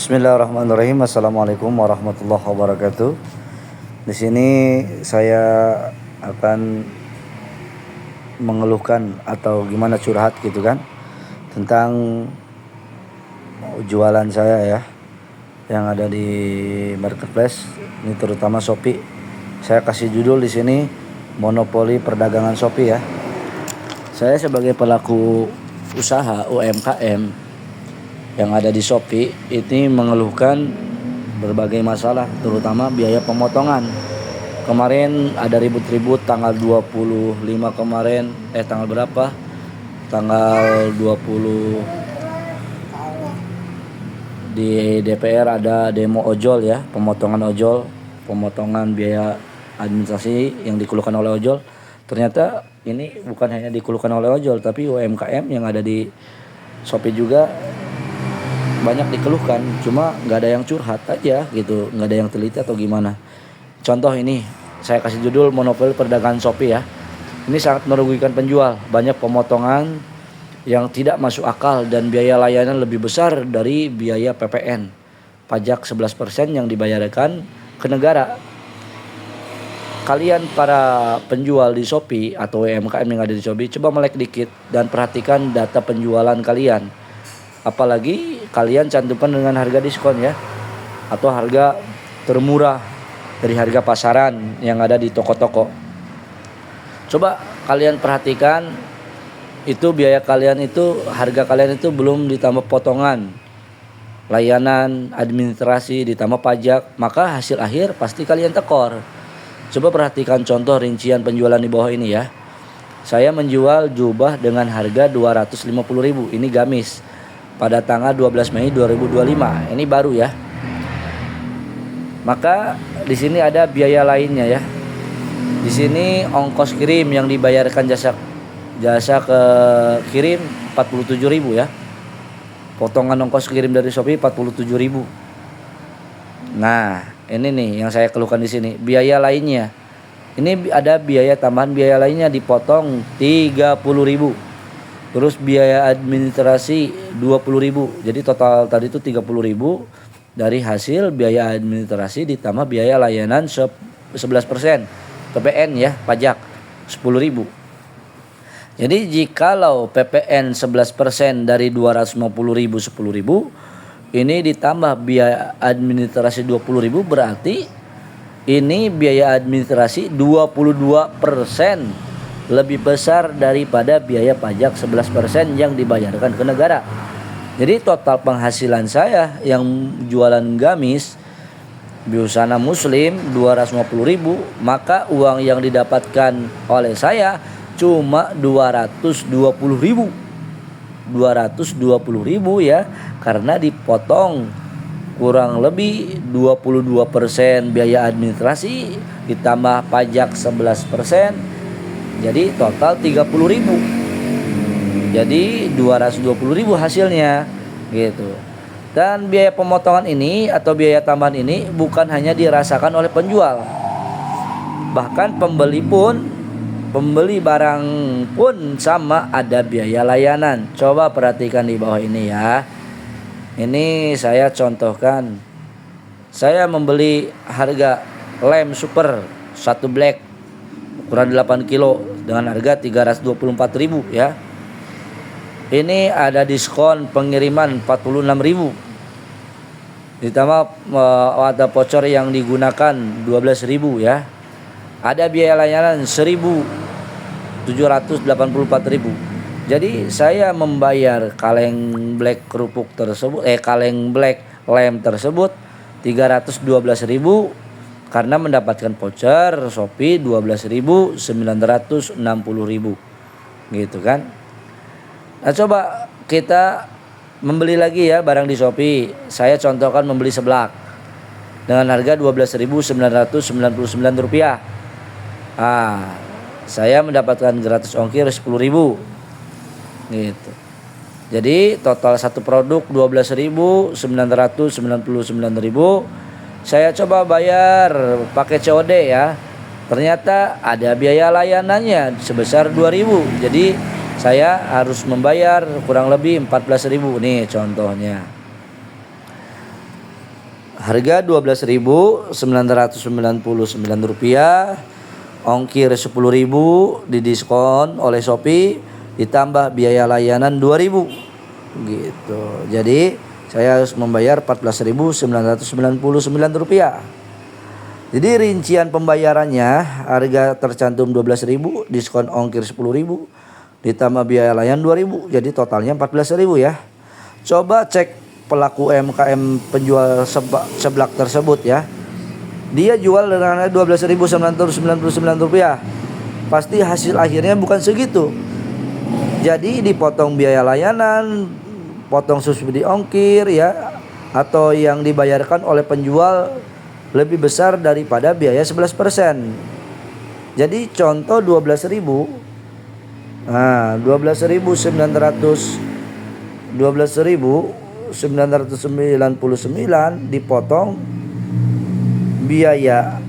Bismillahirrahmanirrahim. Assalamualaikum warahmatullahi wabarakatuh. Di sini saya akan mengeluhkan atau gimana curhat gitu kan tentang jualan saya ya yang ada di marketplace ini, terutama Shopee. Saya kasih judul di sini monopoli perdagangan Shopee ya. Saya sebagai pelaku usaha UMKM yang ada di Shopee ini mengeluhkan berbagai masalah, terutama biaya pemotongan. Kemarin ada ribut-ribut tanggal 25 kemarin, tanggal berapa? Tanggal 20 di DPR ada demo ojol ya, pemotongan ojol, pemotongan biaya administrasi yang dikeluhkan oleh ojol. Ternyata ini bukan hanya dikeluhkan oleh ojol, tapi UMKM yang ada di Shopee juga banyak dikeluhkan, cuma nggak ada yang curhat aja gitu, nggak ada yang teliti atau gimana. Contoh ini saya kasih judul monopoli perdagangan Shopee ya. Ini sangat merugikan penjual, banyak pemotongan yang tidak masuk akal dan biaya layanan lebih besar dari biaya PPN, pajak 11% yang dibayarkan ke negara. Kalian para penjual di Shopee atau UMKM yang ada di Shopee, coba melek dikit dan perhatikan data penjualan kalian. Apalagi kalian cantumkan dengan harga diskon ya, atau harga termurah dari harga pasaran yang ada di toko-toko. Coba kalian perhatikan, itu biaya kalian itu, harga kalian itu belum ditambah potongan layanan, administrasi, ditambah pajak, maka hasil akhir pasti kalian tekor. Coba perhatikan contoh rincian penjualan di bawah ini ya. Saya menjual jubah dengan harga 250.000, ini gamis, pada tanggal 12 Mei 2025. Ini baru ya. Maka di sini ada biaya lainnya ya. Di sini ongkos kirim yang dibayarkan jasa ke kirim 47.000 ya. Potongan ongkos kirim dari Shopee 47.000. Nah, ini nih yang saya keluhkan di sini. Biaya lainnya. Ini ada biaya tambahan, biaya lainnya dipotong 30.000. Terus biaya administrasi 20.000. Jadi total tadi itu 30.000 dari hasil biaya administrasi ditambah biaya layanan 11% PPN ya, pajak 10.000. Jadi jikalau PPN 11% dari 250.000 10.000, ini ditambah biaya administrasi 20.000, berarti ini biaya administrasi 22% lebih besar daripada biaya pajak 11% yang dibayarkan ke negara. Jadi total penghasilan saya yang jualan gamis busana muslim 250.000, maka uang yang didapatkan oleh saya cuma 220.000 ya, karena dipotong kurang lebih 22% biaya administrasi ditambah pajak 11%. Jadi total 30.000. Jadi 220.000 hasilnya gitu. Dan biaya pemotongan ini atau biaya tambahan ini bukan hanya dirasakan oleh penjual. Bahkan pembeli barang pun sama ada biaya layanan. Coba perhatikan di bawah ini ya. Ini saya contohkan. Saya membeli harga lem super 1 black ukuran 8 kilo dengan harga 324.000 ya. Ini ada diskon pengiriman 46.000. Ditambah ada voucher yang digunakan 12.000 ya. Ada biaya layanan 1.784.000. Jadi saya membayar kaleng black kerupuk tersebut, kaleng black lem tersebut 312.000 karena mendapatkan voucher Shopee 12.960.000 gitu kan. Nah, coba kita membeli lagi ya barang di Shopee. Saya contohkan membeli seblak dengan harga Rp12.999. Saya mendapatkan gratis ongkir 10.000 gitu. Jadi total satu produk 12.999.000. Saya coba bayar pakai COD ya. Ternyata ada biaya layanannya sebesar 2.000. Jadi saya harus membayar kurang lebih 14.000 nih contohnya. Harga Rp12.999, ongkir Rp10.000 didiskon oleh Shopee, ditambah biaya layanan Rp2.000 gitu. Jadi saya harus membayar Rp14.999. Jadi rincian pembayarannya, harga tercantum Rp12.000, diskon ongkir Rp10.000, ditambah biaya layanan Rp2.000. Jadi totalnya Rp14.000 ya. Coba cek pelaku UMKM penjual seblak tersebut ya. Dia jual dengan Rp12.999. Pasti hasil akhirnya bukan segitu. Jadi dipotong biaya layanan, potong subsidi ongkir ya, atau yang dibayarkan oleh penjual lebih besar daripada biaya 11%. Jadi contoh 12.000. Nah, 12.999 dipotong biaya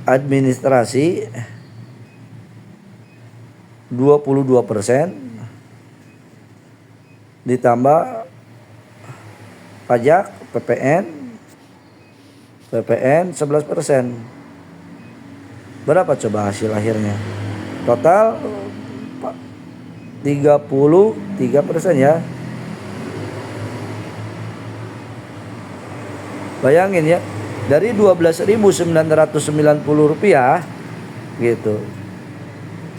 administrasi 22%, ditambah pajak PPN 11%. Berapa coba hasil akhirnya? Total 33% ya. Bayangin ya, dari Rp12.990 gitu.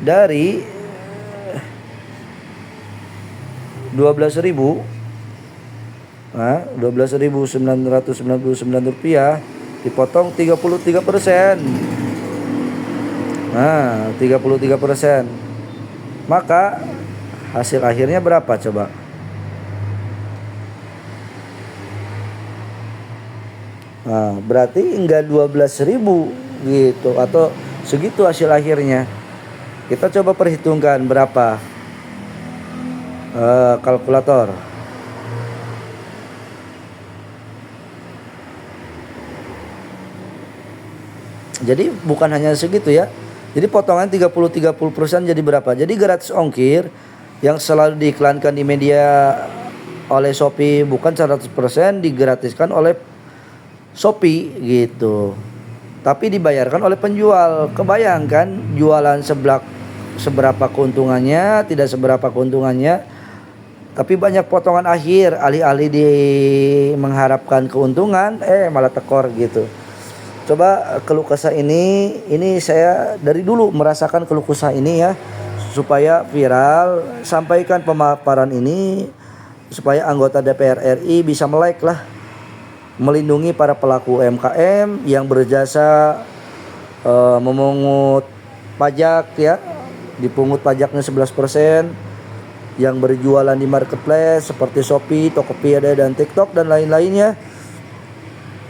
Dari 12.000, nah, Rp12.999 dipotong 33%. Nah, 33%. Maka hasil akhirnya berapa coba? Nah, berarti enggak 12.000 gitu, atau segitu hasil akhirnya. Kita coba perhitungkan berapa. Kalkulator. Jadi bukan hanya segitu ya. Jadi potongan 30% jadi berapa? Jadi gratis ongkir yang selalu diiklankan di media oleh Shopee bukan 100% digratiskan oleh Shopee gitu. Tapi dibayarkan oleh penjual. Kebayangkan jualan seblak seberapa keuntungannya, tidak seberapa keuntungannya. Tapi banyak potongan akhir, alih-alih di mengharapkan keuntungan, malah tekor gitu. Coba keluh kesah ini saya dari dulu merasakan keluh kesah ini ya. Supaya viral, sampaikan pemaparan ini supaya anggota DPR RI bisa melek lah, melindungi para pelaku UMKM yang berjasa memungut pajak ya. Dipungut pajaknya 11%. Yang berjualan di marketplace seperti Shopee, Tokopedia dan TikTok dan lain-lainnya,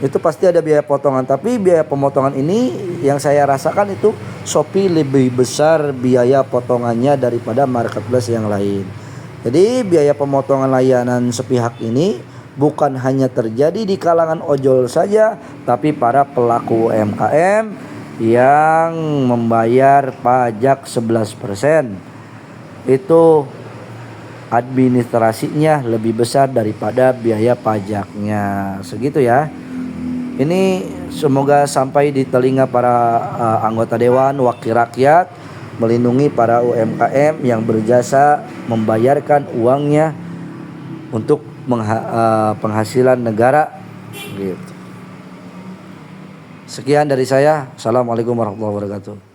itu pasti ada biaya potongan. Tapi biaya pemotongan ini yang saya rasakan itu Shopee lebih besar biaya potongannya daripada marketplace yang lain. Jadi biaya pemotongan layanan sepihak ini bukan hanya terjadi di kalangan ojol saja, tapi para pelaku UMKM yang membayar pajak 11%. Itu administrasinya lebih besar daripada biaya pajaknya. Segitu ya. Ini semoga sampai di telinga para anggota dewan, wakil rakyat, melindungi para UMKM yang berjasa membayarkan uangnya untuk penghasilan negara gitu. Sekian dari saya. Assalamualaikum warahmatullahi wabarakatuh.